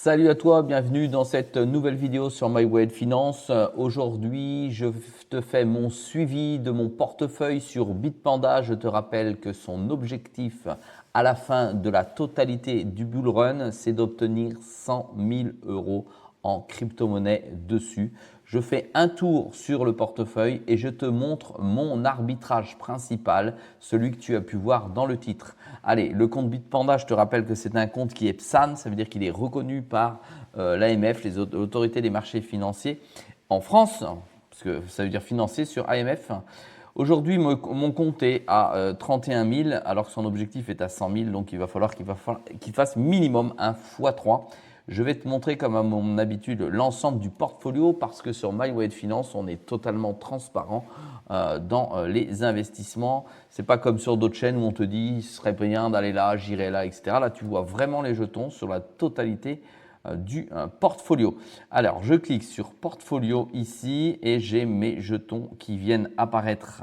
Salut à toi, bienvenue dans cette nouvelle vidéo sur My Way Finance. Aujourd'hui, je te fais mon suivi de mon portefeuille sur Bitpanda. Je te rappelle que son objectif à la fin de la totalité du bull run, c'est d'obtenir 100 000 euros en crypto-monnaie dessus. Je fais un tour sur le portefeuille et je te montre mon arbitrage principal, celui que tu as pu voir dans le titre. Allez, le compte Bitpanda, je te rappelle que c'est un compte qui est PSAN, ça veut dire qu'il est reconnu par l'AMF, les autorités des marchés financiers en France, parce que ça veut dire financier sur AMF. Aujourd'hui, mon compte est à 31 000 alors que son objectif est à 100 000, donc il va falloir qu'il fasse minimum un x3. Je vais te montrer comme à mon habitude l'ensemble du portfolio parce que sur My Way Finance, on est totalement transparent dans les investissements. Ce n'est pas comme sur d'autres chaînes où on te dit ce serait bien d'aller là, j'irai là, etc. Là, tu vois vraiment les jetons sur la totalité du portfolio. Alors, je clique sur portfolio ici et j'ai mes jetons qui viennent apparaître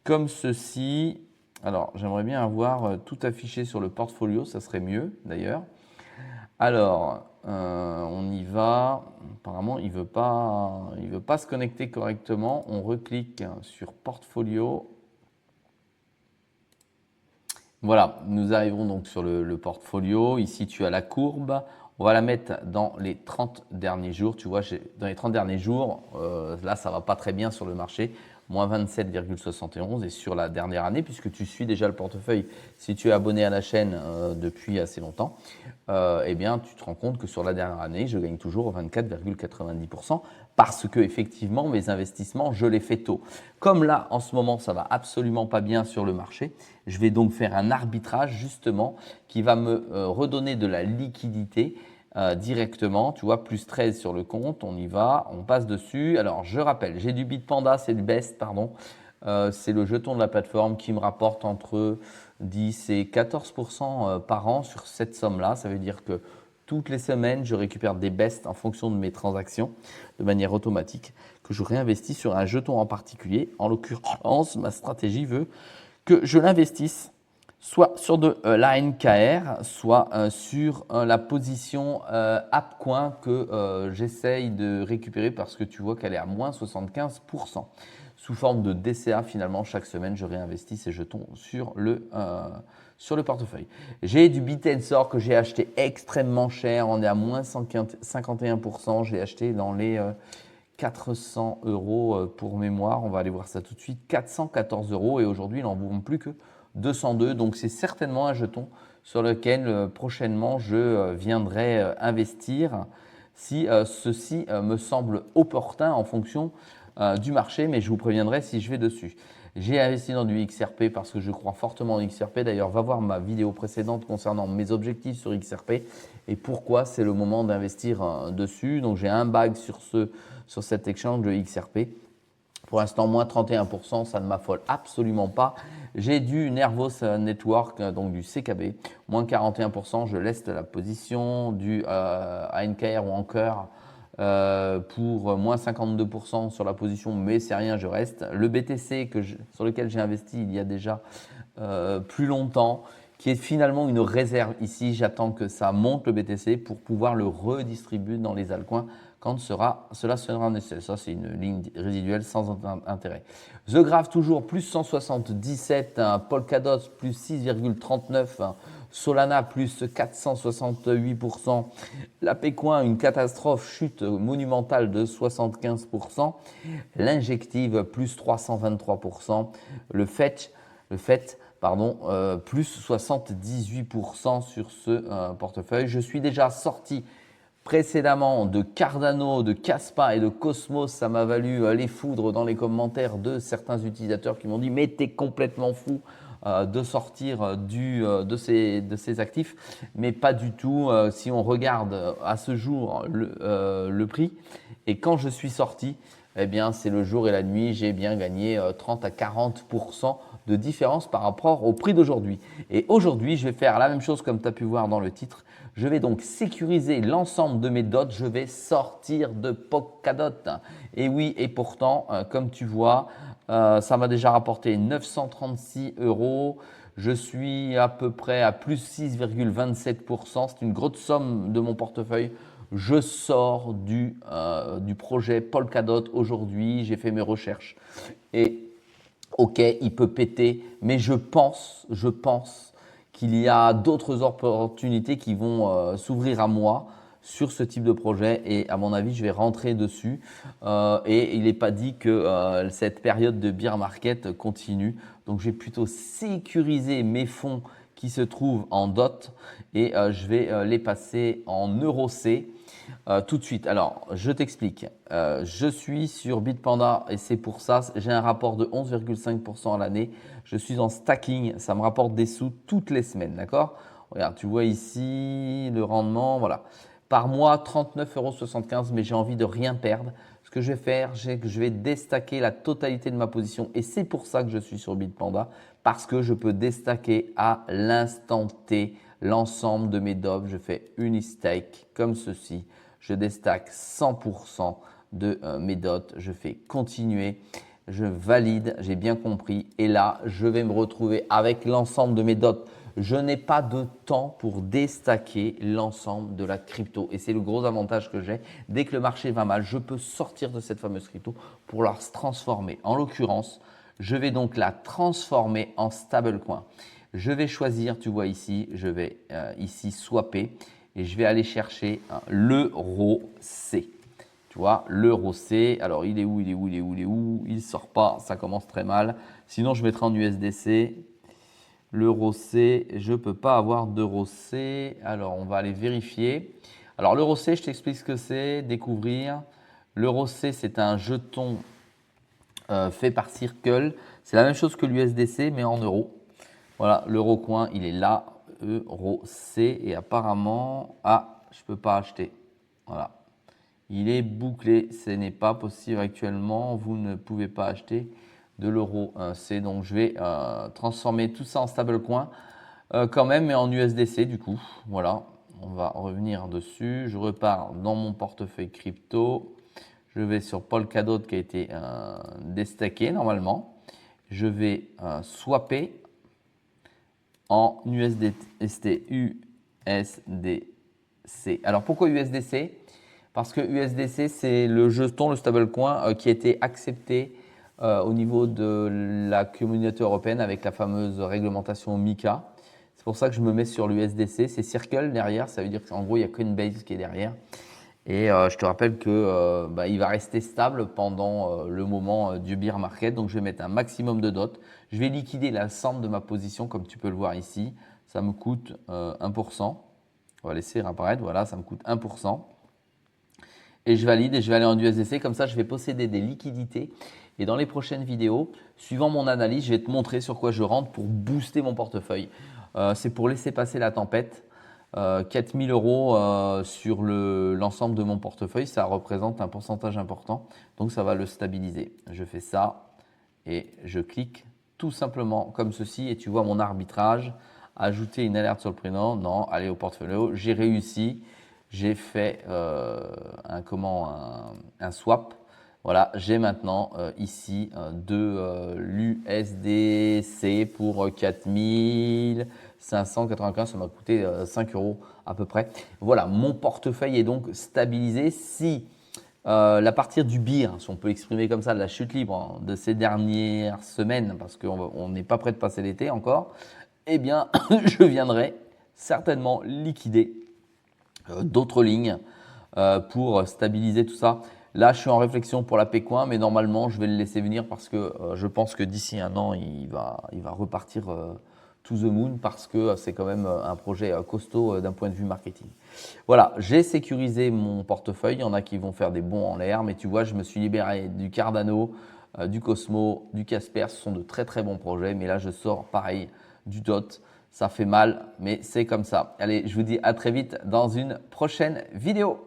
comme ceci. Alors, j'aimerais bien avoir tout affiché sur le portfolio, ça serait mieux d'ailleurs. Alors, on y va. Apparemment, il veut pas se connecter correctement. On reclique sur portfolio. Voilà, nous arrivons donc sur le portfolio. Ici, tu as la courbe. On va la mettre dans les 30 derniers jours. Tu vois, dans les 30 derniers jours, là, ça ne va pas très bien sur le marché. Moins 27,71 et sur la dernière année, puisque tu suis déjà le portefeuille, si tu es abonné à la chaîne depuis assez longtemps, eh bien, tu te rends compte que sur la dernière année, je gagne toujours 24,90% parce que effectivement, mes investissements, je les fais tôt. Comme là, en ce moment, ça va absolument pas bien sur le marché, je vais donc faire un arbitrage justement qui va me redonner de la liquidité directement. Tu vois, plus 13 sur le compte, on y va, on passe dessus. Alors, je rappelle, j'ai du Bitpanda, c'est du Best, pardon. C'est le jeton de la plateforme qui me rapporte entre 10 et 14% par an sur cette somme-là. Ça veut dire que toutes les semaines, je récupère des Best en fonction de mes transactions de manière automatique que je réinvestis sur un jeton en particulier. En l'occurrence, ma stratégie veut que je l'investisse soit sur de l'ANKR, soit sur la position AppCoin que j'essaye de récupérer parce que tu vois qu'elle est à moins 75%. Sous forme de DCA, finalement, chaque semaine, je réinvestis ces jetons sur le portefeuille. J'ai du Bitensor que j'ai acheté extrêmement cher. On est à moins 51%. Je l'ai acheté dans les 400 euros pour mémoire. On va aller voir ça tout de suite. 414 euros et aujourd'hui, il n'en vaut plus que 202. Donc, c'est certainement un jeton sur lequel prochainement je viendrai investir si ceci me semble opportun en fonction du marché, mais je vous préviendrai si je vais dessus. J'ai investi dans du XRP parce que je crois fortement en XRP. D'ailleurs, va voir ma vidéo précédente concernant mes objectifs sur XRP et pourquoi c'est le moment d'investir dessus. Donc, j'ai un bag sur cet exchange de XRP. Pour l'instant, moins 31%, ça ne m'affole absolument pas. J'ai du Nervos Network, donc du CKB, moins 41%. Je laisse la position du ANKR ou Anchor pour moins 52% sur la position, mais c'est rien, je reste. Le BTC sur lequel j'ai investi il y a déjà plus longtemps, qui est finalement une réserve ici. J'attends que ça monte le BTC pour pouvoir le redistribuer dans les altcoins quand cela sera nécessaire. Ça, c'est une ligne résiduelle sans intérêt. The Graph, toujours plus 177, Polkadot, plus 6,39, Solana, plus 468%, la Pécoin, une catastrophe, chute monumentale de 75%, l'Injective, plus 323%, le FET, plus 78% sur ce portefeuille. Je suis déjà sorti précédemment de Cardano, de Kaspa et de Cosmos. Ça m'a valu les foudres dans les commentaires de certains utilisateurs qui m'ont dit « mais t'es complètement fou de sortir de ces actifs ». Mais pas du tout. Si on regarde à ce jour le prix et quand je suis sorti, eh bien c'est le jour et la nuit. J'ai bien gagné 30 à 40% de différence par rapport au prix d'aujourd'hui. Et aujourd'hui, je vais faire la même chose comme tu as pu voir dans le titre. Je vais donc sécuriser l'ensemble de mes dots. Je vais sortir de Polkadot. Et oui, et pourtant, comme tu vois, ça m'a déjà rapporté 936 euros. Je suis à peu près à plus 6,27%. C'est une grosse somme de mon portefeuille. Je sors du projet Polkadot aujourd'hui. J'ai fait mes recherches. Et ok, il peut péter, mais je pense qu'il y a d'autres opportunités qui vont s'ouvrir à moi sur ce type de projet et à mon avis, je vais rentrer dessus. Et il n'est pas dit que cette période de bear market continue. Donc, je vais plutôt sécuriser mes fonds qui se trouvent en DOT et je vais les passer en EURC. Tout de suite. Alors, je t'explique. Je suis sur Bitpanda et c'est pour ça, j'ai un rapport de 11,5% à l'année. Je suis en stacking, ça me rapporte des sous toutes les semaines, d'accord? Regarde, tu vois ici le rendement, voilà. Par mois, 39,75 €, mais j'ai envie de rien perdre. Ce que je vais faire, c'est que je vais déstacker la totalité de ma position et c'est pour ça que je suis sur Bitpanda parce que je peux déstacker à l'instant T l'ensemble de mes DOF. Je fais Unistake comme ceci. Je déstack 100% de mes dots. Je fais continuer. Je valide. J'ai bien compris. Et là, je vais me retrouver avec l'ensemble de mes dots. Je n'ai pas de temps pour déstacker l'ensemble de la crypto. Et c'est le gros avantage que j'ai. Dès que le marché va mal, je peux sortir de cette fameuse crypto pour la transformer. En l'occurrence, je vais donc la transformer en stablecoin. Je vais choisir, tu vois ici, je vais ici swapper et je vais aller chercher l'euro C. Tu vois, l'euro C, alors il est où, il est où, il est où, il est où? Il ne sort pas, ça commence très mal. Sinon, je mettrai en USDC. L'euro C, je ne peux pas avoir d'euro C. Alors, on va aller vérifier. Alors, l'euro C, je t'explique ce que c'est, découvrir. L'euro C, c'est un jeton fait par Circle. C'est la même chose que l'USDC, mais en euros. Voilà, l'euro coin, il est là, euro C. Et apparemment, je ne peux pas acheter. Voilà. Il est bouclé. Ce n'est pas possible actuellement. Vous ne pouvez pas acheter de l'euro C. Donc, je vais transformer tout ça en stablecoin quand même, mais en USDC du coup. Voilà, on va revenir dessus. Je repars dans mon portefeuille crypto. Je vais sur Polkadot qui a été déstacké normalement. Je vais swapper en USDC. Alors pourquoi USDC? Parce que USDC, c'est le jeton, le stablecoin qui a été accepté au niveau de la communauté européenne avec la fameuse réglementation MiCA. C'est pour ça que je me mets sur l'USDC. C'est Circle derrière, ça veut dire qu'en gros, il y a Coinbase qui est derrière. Et je te rappelle que il va rester stable pendant le moment du bear market. Donc, je vais mettre un maximum de dots. Je vais liquider l'ensemble de ma position, comme tu peux le voir ici. Ça me coûte 1%. On va laisser réapparaître. Voilà, ça me coûte 1%. Et je valide et je vais aller en USDC. Comme ça, je vais posséder des liquidités. Et dans les prochaines vidéos, suivant mon analyse, je vais te montrer sur quoi je rentre pour booster mon portefeuille. C'est pour laisser passer la tempête. 4 000 € sur l'ensemble de mon portefeuille, ça représente un pourcentage important. Donc, ça va le stabiliser. Je fais ça et je clique tout simplement comme ceci. Et tu vois mon arbitrage. Ajouter une alerte sur le prénom. Non, aller au portfolio. J'ai réussi. J'ai fait un swap. Voilà, j'ai maintenant ici de l'USDC pour 4595. Ça m'a coûté 5 € à peu près. Voilà, mon portefeuille est donc stabilisé. Si à partir du bear, si on peut l'exprimer comme ça, de la chute libre de ces dernières semaines, parce qu'on n'est pas prêt de passer l'été encore, eh bien, je viendrai certainement liquider d'autres lignes pour stabiliser tout ça. Là, je suis en réflexion pour la Pécoin, mais normalement, je vais le laisser venir parce que je pense que d'ici un an, il va repartir to the moon parce que c'est quand même un projet costaud d'un point de vue marketing. Voilà, j'ai sécurisé mon portefeuille. Il y en a qui vont faire des bons en l'air, mais tu vois, je me suis libéré du Cardano, du Cosmo, du Casper. Ce sont de très très bons projets, mais là, je sors pareil du DOT. Ça fait mal, mais c'est comme ça. Allez, je vous dis à très vite dans une prochaine vidéo.